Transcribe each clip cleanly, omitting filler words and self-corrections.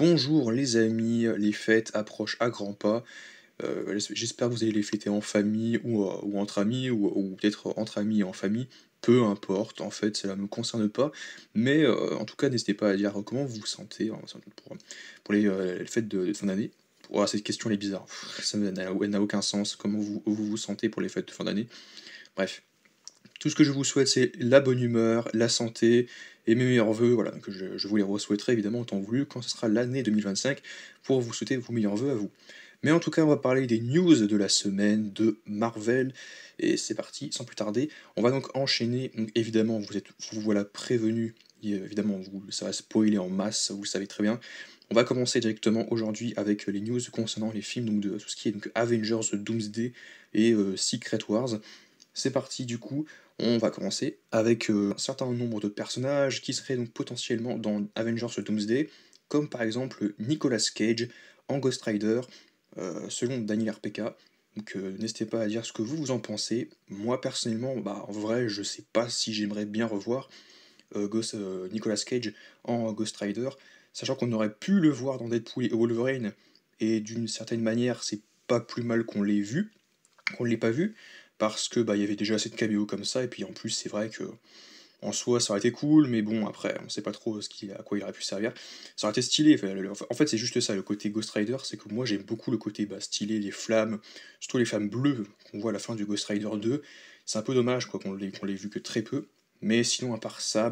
Bonjour les amis, les fêtes approchent à grands pas. J'espère que vous allez les fêter en famille ou entre amis ou peut-être entre amis et en famille. Peu importe, en fait, cela ne me concerne pas. Mais en tout cas, n'hésitez pas à dire comment vous vous sentez hein, pour les fêtes de fin d'année. Cette question elle est bizarre. Ça n'a aucun sens. Comment vous vous sentez pour les fêtes de fin d'année? Bref. Tout ce que je vous souhaite, c'est la bonne humeur, la santé et mes meilleurs vœux. Voilà, que je vous les re-souhaiterai évidemment en temps voulu quand ce sera l'année 2025 pour vous souhaiter vos meilleurs vœux à vous. Mais en tout cas, on va parler des news de la semaine de Marvel. Et c'est parti, sans plus tarder. On va donc enchaîner. Donc évidemment, vous voilà prévenu. Évidemment, ça va spoiler en masse, vous le savez très bien. On va commencer directement aujourd'hui avec les news concernant les films donc de tout ce qui est donc Avengers, Doomsday et Secret Wars. C'est parti du coup, on va commencer avec un certain nombre de personnages qui seraient donc potentiellement dans Avengers Doomsday, comme par exemple Nicolas Cage en Ghost Rider, selon Daniel RPK. Donc n'hésitez pas à dire ce que vous en pensez. Moi personnellement, en vrai, je sais pas si j'aimerais bien revoir Nicolas Cage en Ghost Rider, sachant qu'on aurait pu le voir dans Deadpool et Wolverine, et d'une certaine manière, c'est pas plus mal qu'on l'ait pas vu, parce que il y avait déjà assez de caméos comme ça, et puis en plus c'est vrai que en soi ça aurait été cool, mais bon après on sait pas trop à quoi il aurait pu servir. Ça aurait été stylé, en fait c'est juste ça, le côté Ghost Rider, c'est que moi j'aime beaucoup le côté stylé, les flammes, surtout les flammes bleues qu'on voit à la fin du Ghost Rider 2, c'est un peu dommage quoi qu'on l'ait vu que très peu, mais sinon à part ça,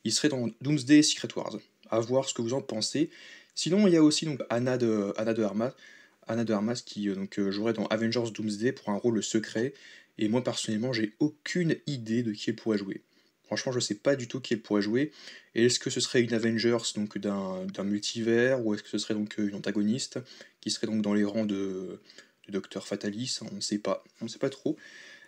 il serait dans Doomsday et Secret Wars, à voir ce que vous en pensez. Sinon il y a aussi donc Anna de Armas qui jouerait dans Avengers Doomsday pour un rôle secret. Et moi personnellement, j'ai aucune idée de qui elle pourrait jouer. Franchement, je sais pas du tout qui elle pourrait jouer. Et est-ce que ce serait une Avengers donc d'un multivers ou est-ce que ce serait donc une antagoniste qui serait donc dans les rangs de Docteur Fatalis? On ne sait pas trop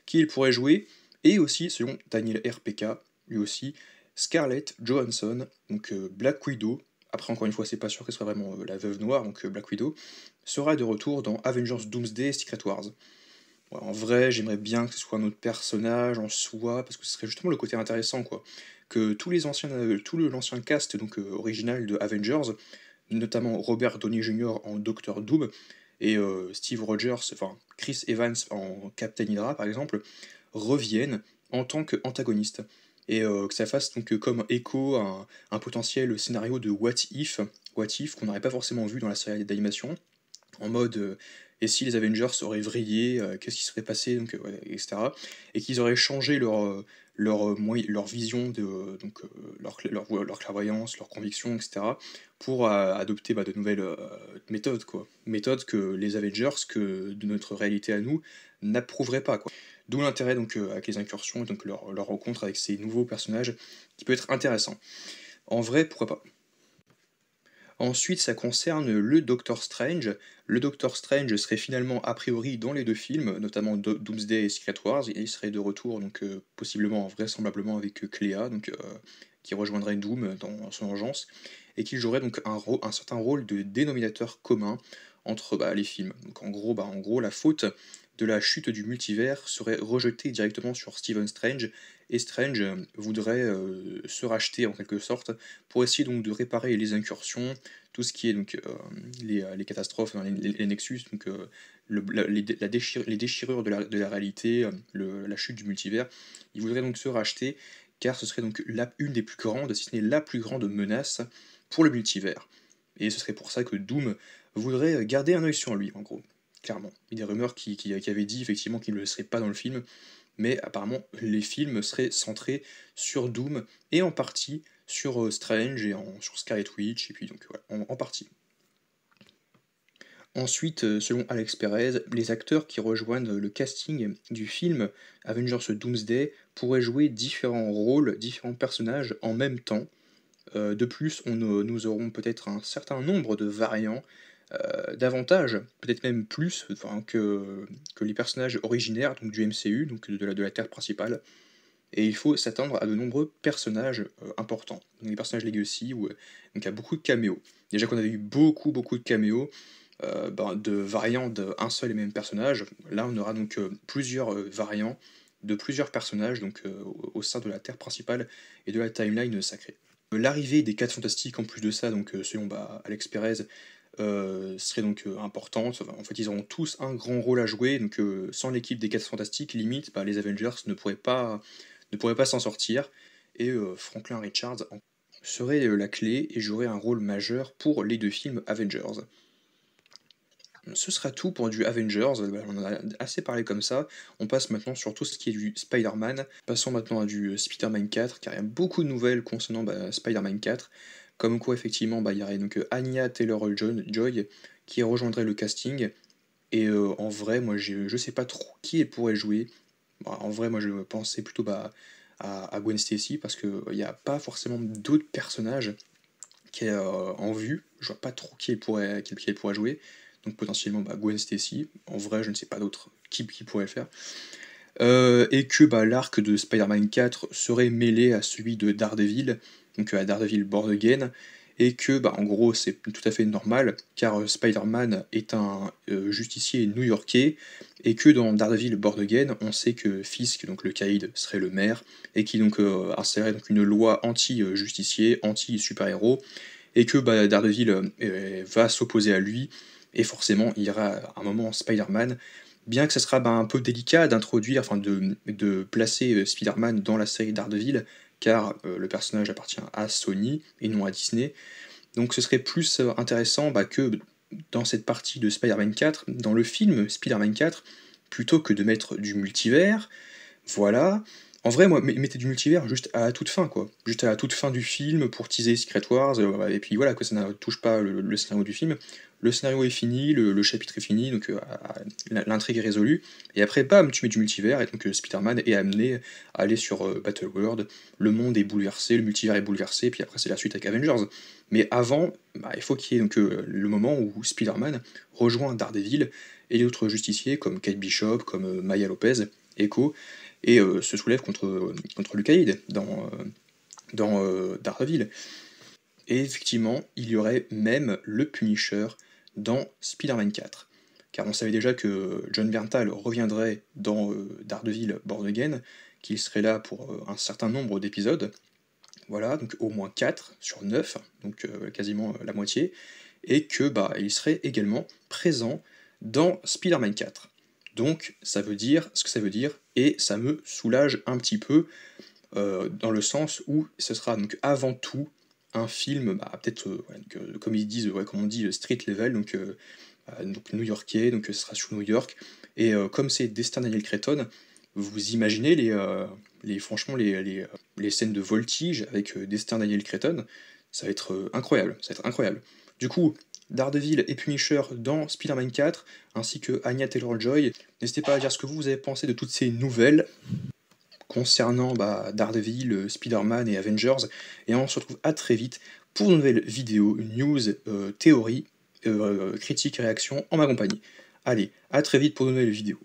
qui elle pourrait jouer. Et aussi, selon Daniel RPK, lui aussi, Scarlett Johansson, donc Black Widow. Après, encore une fois, c'est pas sûr qu'elle soit vraiment la veuve noire, donc Black Widow, sera de retour dans Avengers Doomsday Secret Wars. Ouais, en vrai, j'aimerais bien que ce soit un autre personnage en soi, parce que ce serait justement le côté intéressant, quoi. Que l'ancien cast donc original de Avengers, notamment Robert Downey Jr. en Doctor Doom et Steve Rogers, enfin Chris Evans en Captain Hydra par exemple, reviennent en tant qu'antagonistes. Et que ça fasse donc comme écho à un potentiel scénario de What If qu'on n'aurait pas forcément vu dans la série d'animation, en mode et si les Avengers auraient vrillé, qu'est-ce qui serait passé, donc, ouais, etc. Et qu'ils auraient changé leur vision, leur clairvoyance, leur conviction, etc. pour adopter de nouvelles méthodes, quoi. Méthodes que les Avengers, que de notre réalité à nous, n'approuveraient pas, quoi. D'où l'intérêt donc avec les incursions et donc leur rencontre avec ces nouveaux personnages qui peut être intéressant. En vrai, pourquoi pas. Ensuite, ça concerne le Doctor Strange. Le Doctor Strange serait finalement a priori dans les deux films, notamment Doomsday et Secret Wars, et il serait de retour, donc possiblement, vraisemblablement avec Cléa, donc, qui rejoindrait Doom dans son urgence, et qui jouerait donc un certain rôle de dénominateur commun entre les films. Donc en gros, la faute de la chute du multivers serait rejetée directement sur Stephen Strange, et Strange voudrait se racheter en quelque sorte pour essayer donc de réparer les incursions, tout ce qui est donc les catastrophes, hein, les Nexus, donc les déchirures de la réalité, la chute du multivers. Il voudrait donc se racheter car ce serait donc une des plus grandes, si ce n'est la plus grande menace pour le multivers. Et ce serait pour ça que Doom voudrait garder un œil sur lui, en gros, clairement. Il y a des rumeurs qui avaient dit effectivement qu'il ne le serait pas dans le film, mais apparemment les films seraient centrés sur Doom et en partie sur Strange et sur Scarlet Witch, et puis donc voilà, en partie. Ensuite, selon Alex Perez, les acteurs qui rejoignent le casting du film Avengers Doomsday pourraient jouer différents rôles, différents personnages en même temps. De plus, nous aurons peut-être un certain nombre de variants, davantage, peut-être même plus que les personnages originaires donc du MCU, donc de la Terre principale. Et il faut s'attendre à de nombreux personnages importants. Donc des personnages Legacy, donc il y a beaucoup de caméos. Déjà qu'on avait eu beaucoup de caméos de variants d'un seul et même personnage. Là, on aura donc plusieurs variants de plusieurs personnages donc, au sein de la Terre principale et de la timeline sacrée. L'arrivée des 4 Fantastiques en plus de ça, donc selon Alex Perez, serait donc importante. Enfin, en fait, ils auront tous un grand rôle à jouer, donc sans l'équipe des 4 Fantastiques, limite, les Avengers ne pourraient pas s'en sortir, et Franklin Richards serait la clé et jouerait un rôle majeur pour les 2 films Avengers. Ce sera tout pour du Avengers, on en a assez parlé comme ça. On passe maintenant sur tout ce qui est du Spider-Man. Passons maintenant à du Spider-Man 4, car il y a beaucoup de nouvelles concernant Spider-Man 4. Comme quoi, effectivement, il y aurait donc Anya Taylor-Joy qui rejoindrait le casting. Et en vrai, moi, je sais pas trop qui elle pourrait jouer. En vrai, moi, je pensais plutôt à Gwen Stacy, parce qu'il n'y a pas forcément d'autres personnages qui est en vue. Je vois pas trop qui elle pourrait jouer. Donc potentiellement Gwen Stacy. En vrai, je ne sais pas d'autres qui pourrait le faire. Et que l'arc de Spider-Man 4 serait mêlé à celui de Daredevil, donc à Daredevil Born Again, et que en gros c'est tout à fait normal, car Spider-Man est un justicier new-yorkais, et que dans Daredevil Born Again, on sait que Fisk, donc le caïd, serait le maire, et qui donc installerait donc une loi anti-justicier, anti-super-héros, et que Daredevil va s'opposer à lui, et forcément il y aura un moment Spider-Man, bien que ça sera un peu délicat d'introduire, enfin de placer Spider-Man dans la série Daredevil, car le personnage appartient à Sony et non à Disney. Donc ce serait plus intéressant que dans cette partie de Spider-Man 4, dans le film Spider-Man 4, plutôt que de mettre du multivers, voilà. En vrai, moi, mettez du multivers juste à la toute fin, quoi. Juste à la toute fin du film pour teaser Secret Wars, et puis voilà, que ça ne touche pas le scénario du film. Le scénario est fini, le chapitre est fini, donc l'intrigue est résolue. Et après, bam, tu mets du multivers, et donc Spider-Man est amené à aller sur Battleworld. Le monde est bouleversé, le multivers est bouleversé, puis après, c'est la suite avec Avengers. Mais avant, il faut qu'il y ait donc, le moment où Spider-Man rejoint Daredevil et les autres justiciers, comme Kate Bishop, comme Maya Lopez, Echo, et se soulève contre Lucaïd dans Daredevil. Et effectivement, il y aurait même le Punisher dans Spider-Man 4. Car on savait déjà que John Bernthal reviendrait dans Daredevil Born Again, qu'il serait là pour un certain nombre d'épisodes. Voilà, donc au moins 4 sur 9, donc quasiment la moitié, et que il serait également présent dans Spider-Man 4. Donc ça veut dire ce que ça veut dire, et ça me soulage un petit peu, dans le sens où ce sera donc avant tout un film, peut-être, comme ils disent, comme on dit, street level, donc new-yorkais, donc ce sera sur New York, et comme c'est Destin Daniel Cretton, vous imaginez franchement les scènes de voltige avec Destin Daniel Cretton, ça va être incroyable, ça va être incroyable. Du coup, Daredevil et Punisher dans Spider-Man 4, ainsi que Anya Taylor-Joy. N'hésitez pas à dire ce que vous avez pensé de toutes ces nouvelles concernant Daredevil, Spider-Man et Avengers, et on se retrouve à très vite pour une nouvelle vidéo, une news, théorie, critique et réaction en ma compagnie. Allez, à très vite pour de nouvelles vidéos.